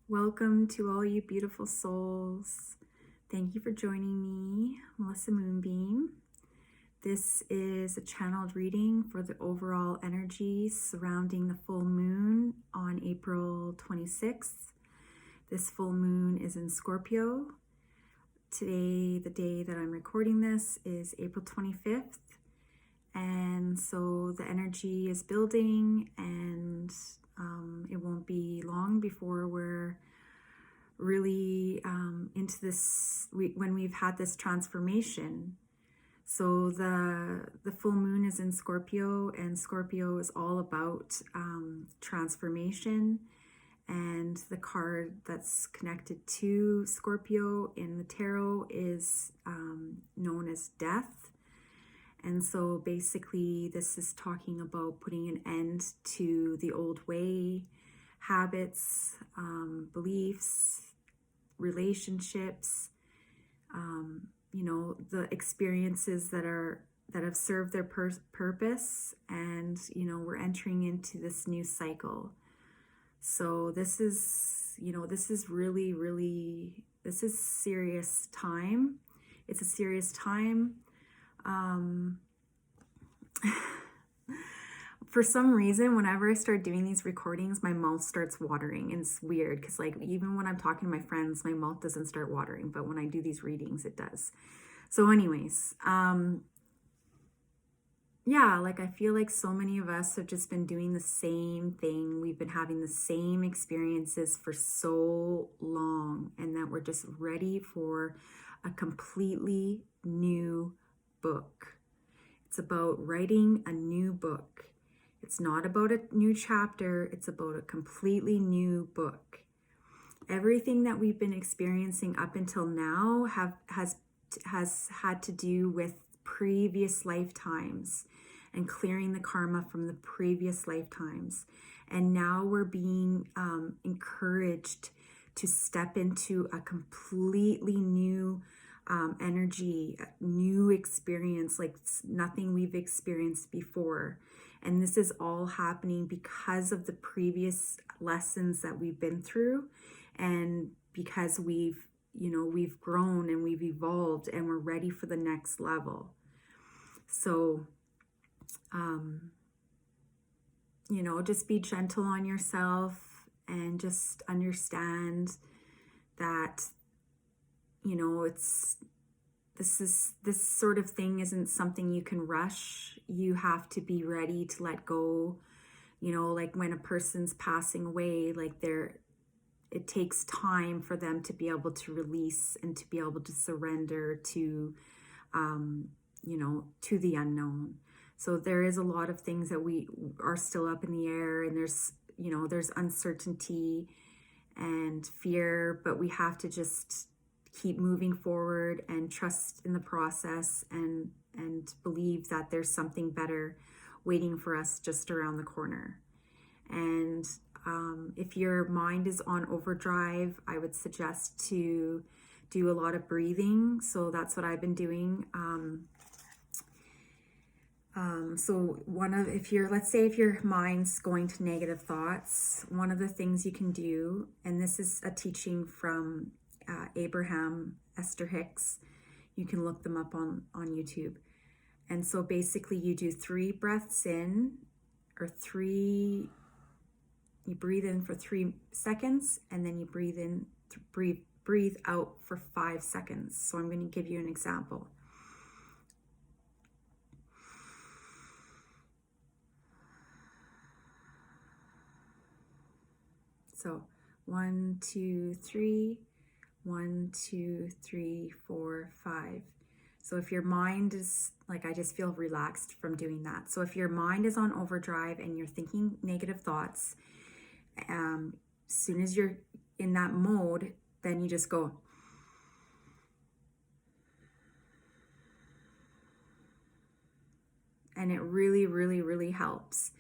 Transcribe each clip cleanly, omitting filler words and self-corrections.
Welcome to all you beautiful souls. Thank you for joining me, Melissa Moonbeam. This is a channeled reading for the overall energy surrounding the full moon on April 26th. This full moon is in Scorpio. Today, the day that I'm recording this, is April 25th. And so the energy is building, and it won't be long before we're really into this, when we've had this transformation. So the full moon is in Scorpio, and Scorpio is all about transformation. And the card that's connected to Scorpio in the tarot is known as Death. And so basically this is talking about putting an end to the old way, habits, beliefs, relationships, the experiences that have served their purpose, and we're entering into this new cycle. So this is serious time. It's a serious time. For some reason, whenever I start doing these recordings, my mouth starts watering, and it's weird because even when I'm talking to my friends, my mouth doesn't start watering, but when I do these readings, it does. So anyways, I feel like so many of us have just been doing the same thing. We've been having the same experiences for so long, and that we're just ready for a completely new book. It's about writing a new book. It's not about a new chapter. It's about a completely new book. Everything that we've been experiencing up until now has had to do with previous lifetimes and clearing the karma from the previous lifetimes. And now we're being encouraged to step into a completely new energy, new experience, like nothing we've experienced before. And this is all happening because of the previous lessons that we've been through, and because we've grown and we've evolved, and we're ready for the next level. So just be gentle on yourself, and just understand that this sort of thing isn't something you can rush. You have to be ready to let go. Like when a person's passing away, it takes time for them to be able to release and to be able to surrender to to the unknown. So there is a lot of things that we are still up in the air, and there's uncertainty and fear, but we have to just keep moving forward and trust in the process, and believe that there's something better waiting for us just around the corner. And if your mind is on overdrive, I would suggest to do a lot of breathing. So that's what I've been doing. Let's say if your mind's going to negative thoughts, one of the things you can do, and this is a teaching from Abraham Esther Hicks, you can look them up on YouTube. And so basically you do 3 breaths in, you breathe in for 3 seconds, and then you breathe out for 5 seconds. So I'm going to give you an example. So 1, 2, 3, 1, 2, 3, 4, 5. So if your mind is I just feel relaxed from doing that. So if your mind is on overdrive and you're thinking negative thoughts, as soon as you're in that mode, then you just go. And it really, really, really helps.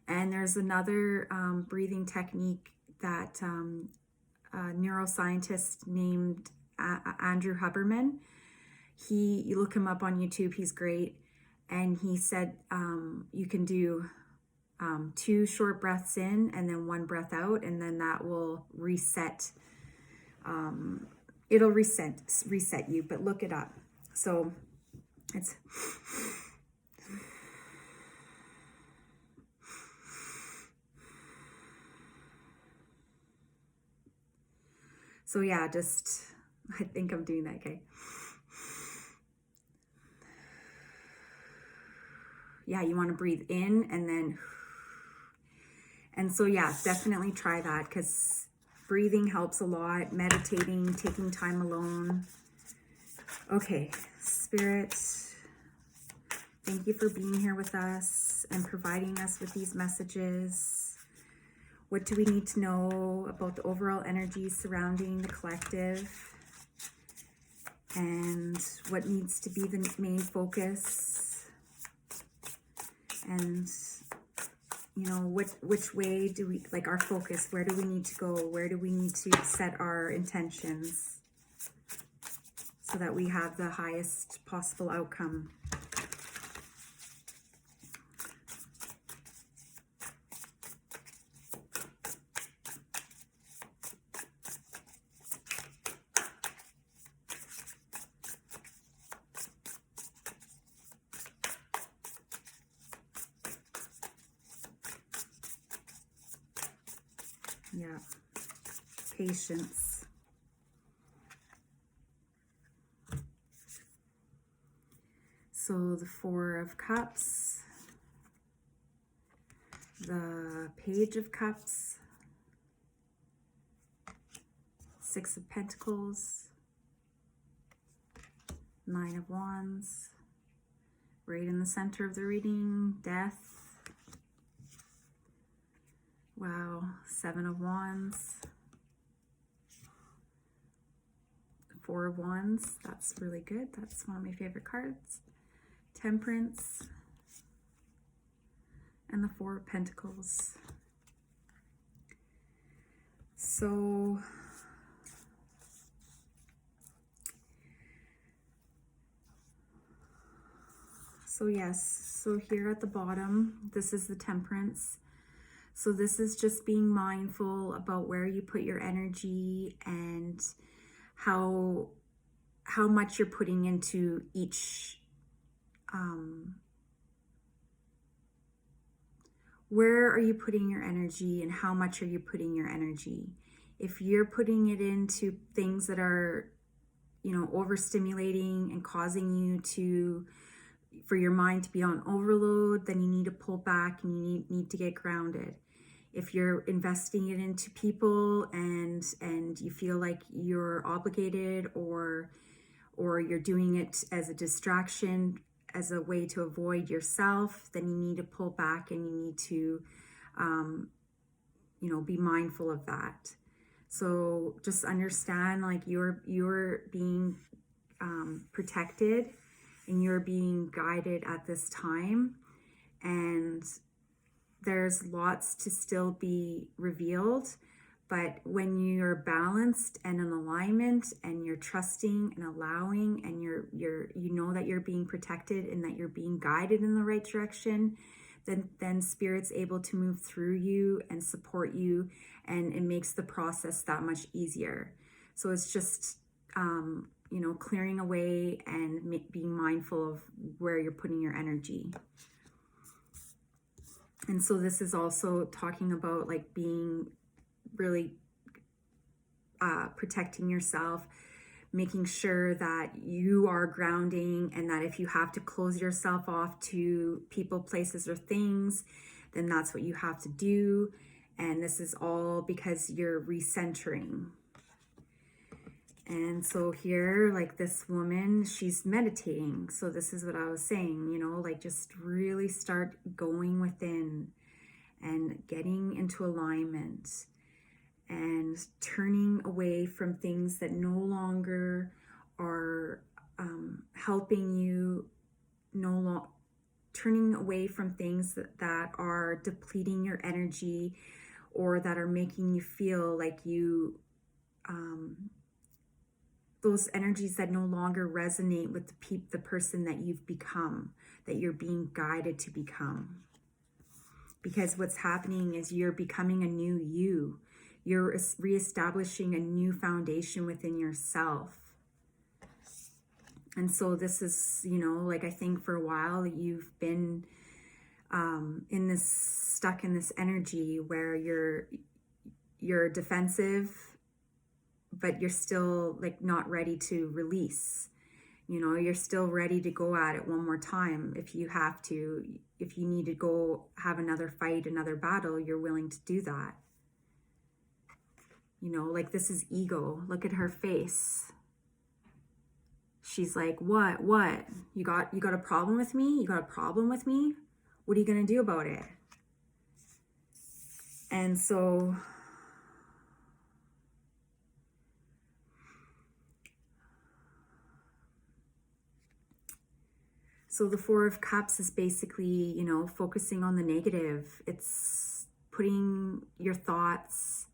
And there's another breathing technique that a neuroscientist named Andrew Huberman, you look him up on YouTube, he's great. And he said you can do 2 short breaths in and then 1 breath out, and then that will reset. It'll reset you, but look it up. So it's so yeah, just I think I'm doing that. Okay. Yeah, you want to breathe in and then, and so yeah, definitely try that, because breathing helps a lot. Meditating, taking time alone. Okay, Spirit, thank you for being here with us and providing us with these messages. What do we need to know about the overall energy surrounding the collective? And what needs to be the main focus? And, you know, which way do we, like our focus, where do we need to go? Where do we need to set our intentions so that we have the highest possible outcome? Yeah, patience. So the 4 of Cups, the Page of Cups, 6 of Pentacles, 9 of Wands, right in the center of the reading, Death. Wow, 7 of Wands, 4 of Wands, that's really good. That's one of my favorite cards. Temperance, and the 4 of Pentacles. So yes, so here at the bottom, this is the Temperance. So this is just being mindful about where you put your energy and how much you're putting into each, where are you putting your energy and how much are you putting your energy? If you're putting it into things that are, you know, overstimulating and causing you to, for your mind to be on overload, then you need to pull back and you need to get grounded. If you're investing it into people and you feel like you're obligated or you're doing it as a distraction, as a way to avoid yourself, then you need to pull back and you need to, you know, be mindful of that. So just understand, like you're being protected and you're being guided at this time, and there's lots to still be revealed. But when you're balanced and in alignment and you're trusting and allowing and you know that you're being protected and that you're being guided in the right direction, then Spirit's able to move through you and support you, and it makes the process that much easier. So it's just, you know, clearing away and being mindful of where you're putting your energy. And so this is also talking about like being really protecting yourself, making sure that you are grounding, and that if you have to close yourself off to people, places, or things, then that's what you have to do. And this is all because you're recentering. And so here, like this woman, she's meditating. So this is what I was saying, you know, like just really start going within and getting into alignment and turning away from things that no longer are helping you, turning away from things that are depleting your energy or that are making you feel like you, those energies that no longer resonate with the person that you've become, that you're being guided to become. because what's happening is you're becoming a new you. You're reestablishing a new foundation within yourself. And so this is, you know, like I think for a while you've been stuck in this energy where you're defensive, but you're still like not ready to release. You know, you're still ready to go at it one more time if you have to. If you need to go have another fight, another battle, you're willing to do that. You know, like this is ego. Look at her face. She's like, what? You got a problem with me? You got a problem with me? What are you going to do about it? And so the Four of Cups is basically, you know, focusing on the negative. It's putting your thoughts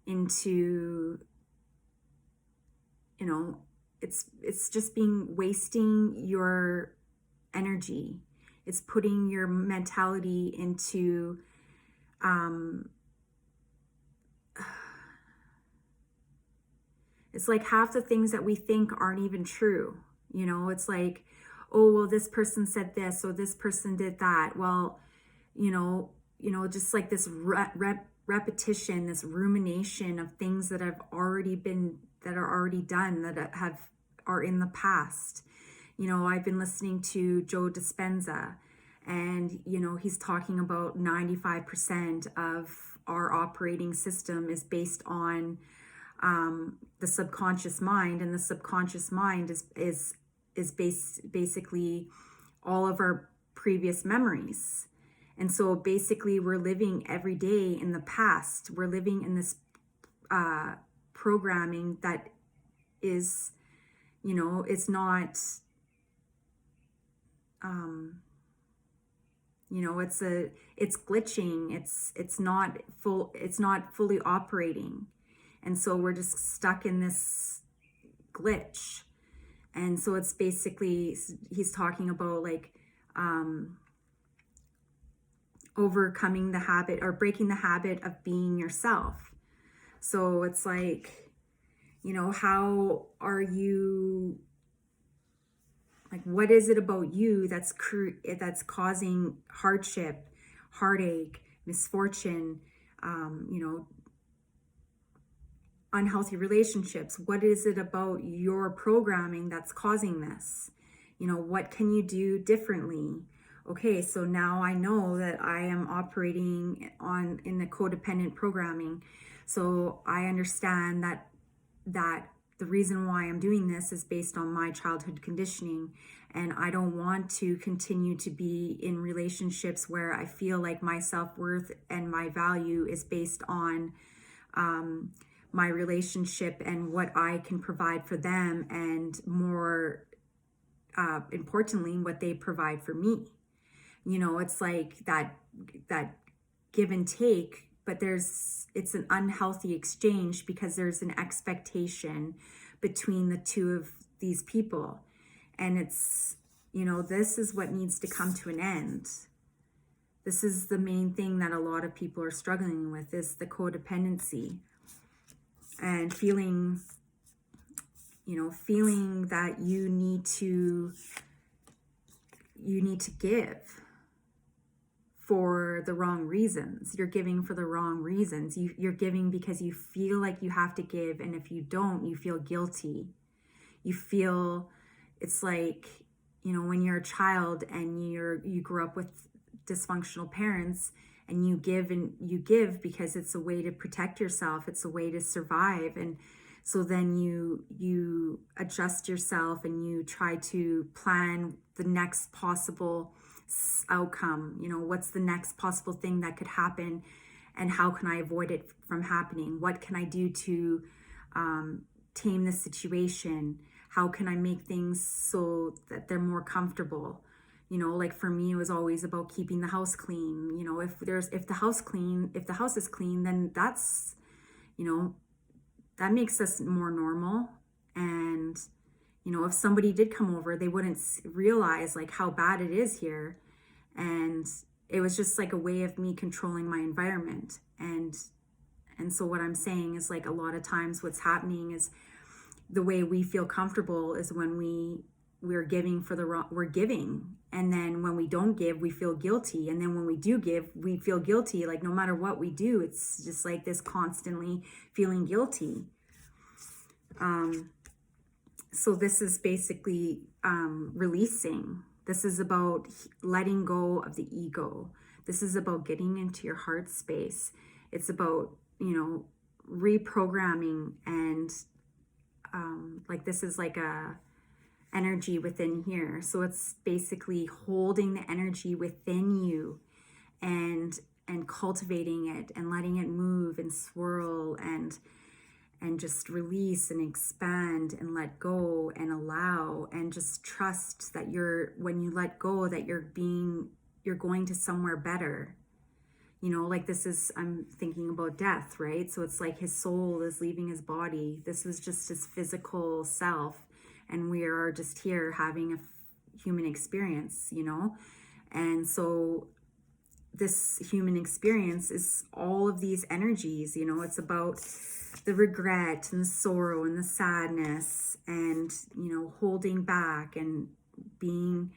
into, you know, it's just wasting your energy. It's putting your mentality into it's like half the things that we think aren't even true. You know, it's like, oh, well, this person said this, or this person did that. Well, you know, just like this repetition, this rumination of things that have already been, that are already done, that are in the past. You know, I've been listening to Joe Dispenza, and, you know, he's talking about 95% of our operating system is based on the subconscious mind, and the subconscious mind is basically all of our previous memories. And so basically we're living every day in the past. We're living in this programming that is, you know, it's not, you know, it's glitching. It's not fully operating. And so we're just stuck in this glitch. And so it's basically, he's talking about like overcoming the habit, or breaking the habit of being yourself. So it's like, you know, how are you, like, what is it about you that's causing hardship, heartache, misfortune, you know, unhealthy relationships? What is it about your programming that's causing this? You know, what can you do differently? Okay, so now I know that I am operating in the codependent programming. So I understand that the reason why I'm doing this is based on my childhood conditioning, and I don't want to continue to be in relationships where I feel like my self-worth and my value is based on my relationship and what I can provide for them, and more importantly, what they provide for me. You know, it's like that give and take, but it's an unhealthy exchange, because there's an expectation between the two of these people. And it's, you know, this is what needs to come to an end. This is the main thing that a lot of people are struggling with, is the codependency, and feeling that you need to give for the wrong reasons. You're giving for the wrong reasons. You're giving because you feel like you have to give, and if you don't, you feel guilty. You feel, it's like, you know, when you're a child and you grew up with dysfunctional parents, and you give because it's a way to protect yourself, it's a way to survive. And so then you adjust yourself, and you try to plan the next possible outcome. You know, what's the next possible thing that could happen, and how can I avoid it from happening? What can I do to tame the situation? How can I make things so that they're more comfortable? You know, like for me, it was always about keeping the house clean. You know, if the house is clean, then that's, you know, that makes us more normal. And, you know, if somebody did come over, they wouldn't realize like how bad it is here. And it was just like a way of me controlling my environment. And so what I'm saying is, like, a lot of times what's happening is the way we feel comfortable is when we're giving for the wrong, we're giving, and then when we don't give, we feel guilty, and then when we do give, we feel guilty. Like, no matter what we do, it's just like this constantly feeling guilty. So this is basically releasing. This is about letting go of the ego. This is about getting into your heart space. It's about, reprogramming, and like, this is like a energy within here. So it's basically holding the energy within you and cultivating it and letting it move and swirl and just release and expand and let go and allow, and just trust that when you let go, that you're going to somewhere better. Like, I'm thinking about death, right? So it's like his soul is leaving his body. This was just his physical self, and we are just here having a human experience, And so this human experience is all of these energies, it's about the regret and the sorrow and the sadness, and, holding back and being,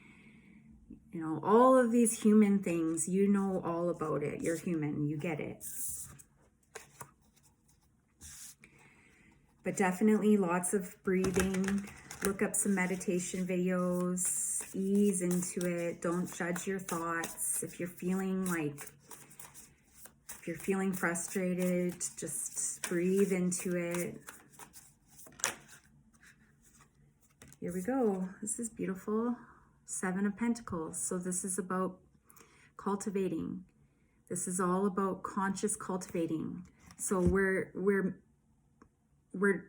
all of these human things. All about it. You're human, you get it. But definitely lots of breathing. Look up some meditation videos, ease into it. Don't judge your thoughts. If you're feeling frustrated, just breathe into it. Here we go. This is beautiful. 7 of Pentacles. So this is about cultivating. This is all about conscious cultivating. So we're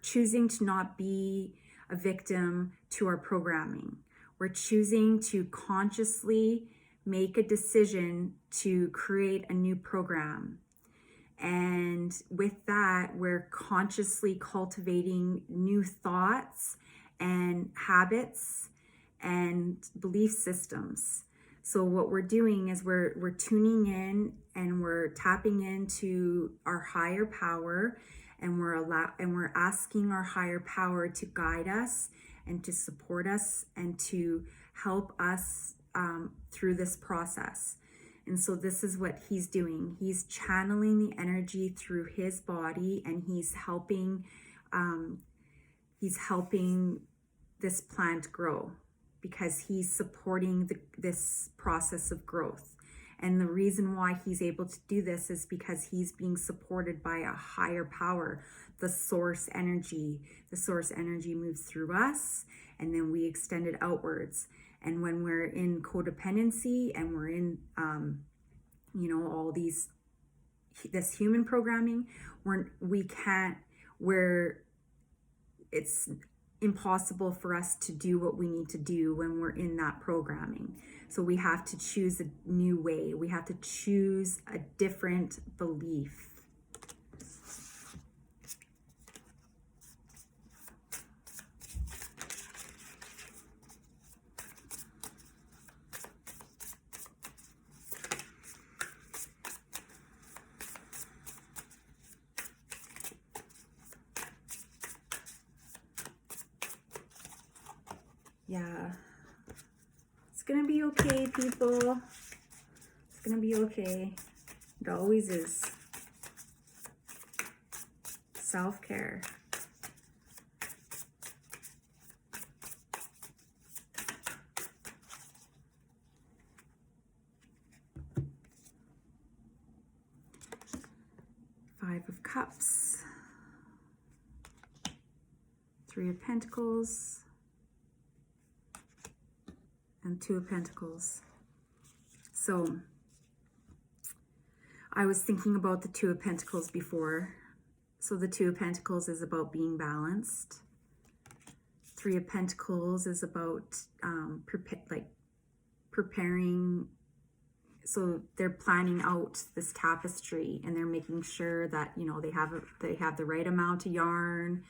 choosing to not be a victim to our programming. We're choosing to consciously make a decision to create a new program. And with that, we're consciously cultivating new thoughts and habits and belief systems. So what we're doing is we're tuning in, and we're tapping into our higher power, and we're asking our higher power to guide us and to support us and to help us through this process. And so this is what he's doing. He's channeling the energy through his body, and he's helping this plant grow, because he's supporting this process of growth. And the reason why he's able to do this is because he's being supported by a higher power, the source energy. The source energy moves through us, and then we extend it outwards. And when we're in codependency, and we're in, all this human programming, it's impossible for us to do what we need to do when we're in that programming. So we have to choose a new way. We have to choose a different belief. Yeah, it's gonna be okay, people. It's gonna be okay. It always is. Self-care. Five of Cups. 3 of Pentacles. And 2 of Pentacles. So I was thinking about the 2 of Pentacles before. So the 2 of Pentacles is about being balanced. 3 of Pentacles is about preparing. So they're planning out this tapestry, and they're making sure that they have the right amount of yarn,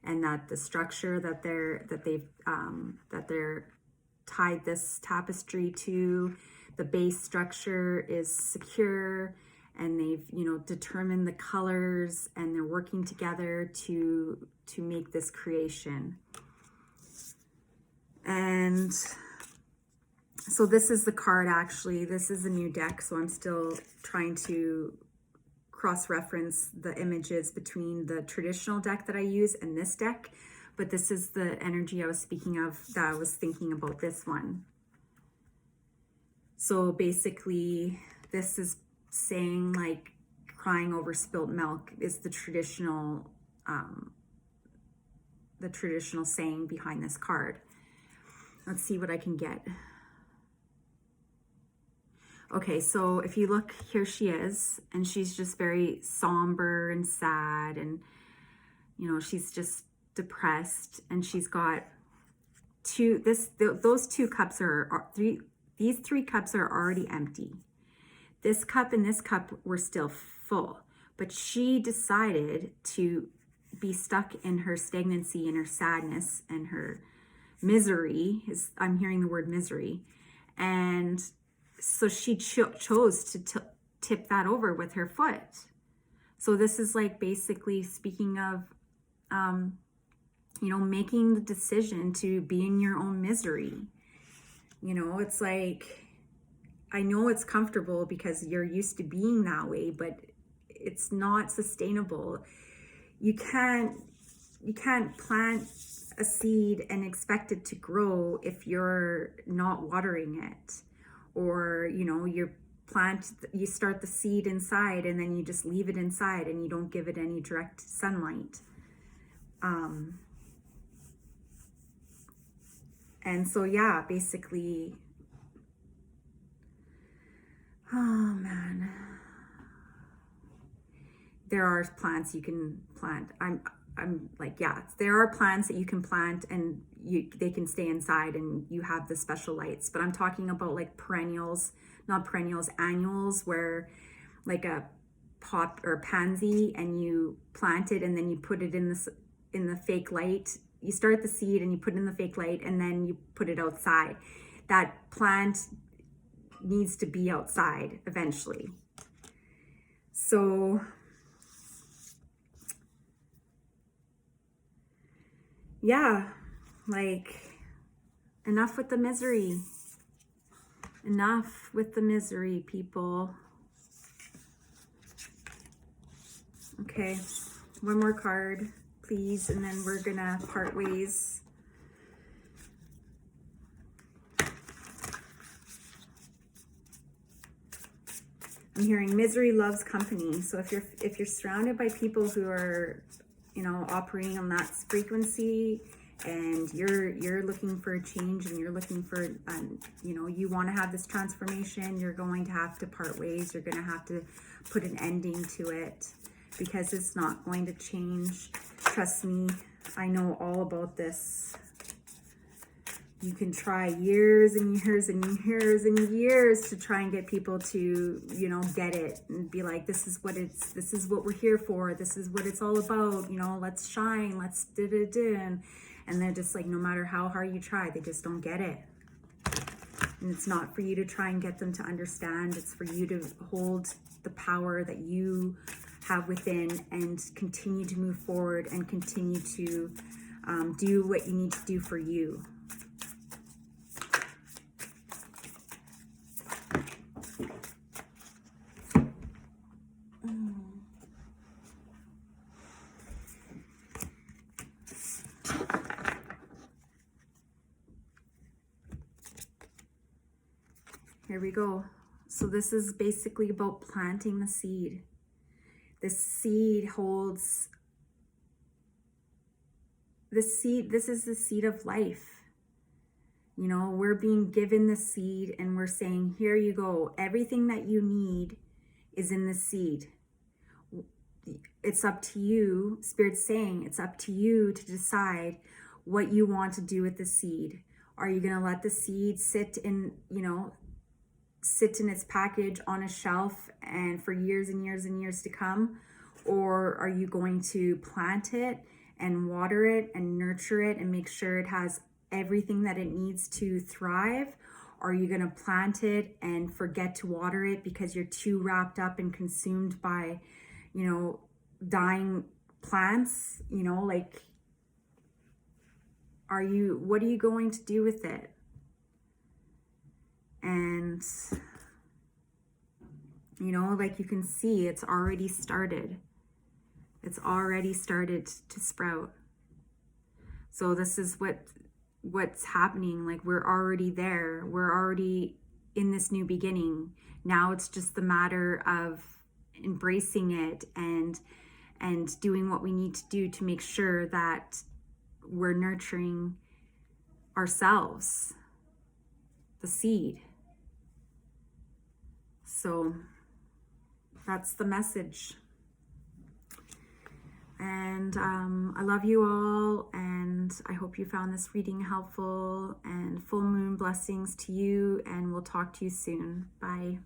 and that the structure that they're tied this tapestry to, the base structure is secure, and they've, you know, determined the colors, and they're working together to make this creation. And so this is the card, actually. This is a new deck, so I'm still trying to cross-reference the images between the traditional deck that I use and this deck. But this is the energy I was speaking of, that I was thinking about this one. So basically, this is saying, like, crying over spilt milk is the traditional saying behind this card. Let's see what I can get. Okay, so if you look, here she is, and she's just very somber and sad, and, you know, she's just depressed, and she's got those two cups these three cups are already empty. This cup and this cup were still full, but she decided to be stuck in her stagnancy and her sadness and her misery. I'm hearing the word misery. And so she chose to tip that over with her foot. So this is like basically speaking of, you know, making the decision to be in your own misery. You know, it's like, I know it's comfortable because you're used to being that way, but it's not sustainable. You can't plant a seed and expect it to grow if you're not watering it. Or, you know, you start the seed inside and then you just leave it inside and you don't give it any direct sunlight. And so, yeah, basically, oh man, there are plants you can plant. I'm like, yeah, there are plants that you can plant and they can stay inside and you have the special lights. But I'm talking about like perennials, not perennials, annuals, where like a pot or pansy, and you plant it and then you put it in the fake light. You start the seed and you put it in the fake light and then you put it outside. That plant needs to be outside eventually. So yeah, like, enough with the misery. Enough with the misery, people. Okay, one more card, please, and then we're gonna part ways. I'm hearing misery loves company. So if you're surrounded by people who are, you know, operating on that frequency, and you're looking for a change, and you're looking for, you know, you want to have this transformation, you're going to have to part ways. You're going to have to put an ending to it, because it's not going to change. Trust me, I know all about this. You can try years and years and years and years to try and get people to, you know, get it and be like, this is what we're here for. This is what it's all about. You know, let's shine, let's da-da-da. And they're just like, no matter how hard you try, they just don't get it. And it's not for you to try and get them to understand. It's for you to hold the power that you have within and continue to move forward and continue to do what you need to do for you. Here we go. So this is basically about planting the seed. This seed holds, this is the seed of life. You know, we're being given the seed and we're saying, here you go. Everything that you need is in the seed. It's up to you, Spirit's saying, it's up to you to decide what you want to do with the seed. Are you going to let the seed sit in, you know, sit in its package on a shelf and for years and years and years to come? Or are you going to plant it and water it and nurture it and make sure it has everything that it needs to thrive? are you going to plant it and forget to water it because you're too wrapped up and consumed by, dying plants? Like, what are you going to do with it? And, like you can see, it's already started. It's already started to sprout. So this is what's happening. Like, we're already there. We're already in this new beginning. Now it's just the matter of embracing it and doing what we need to do to make sure that we're nurturing ourselves, the seed. So that's the message. And I love you all, and I hope you found this reading helpful, and full moon blessings to you, and we'll talk to you soon. Bye.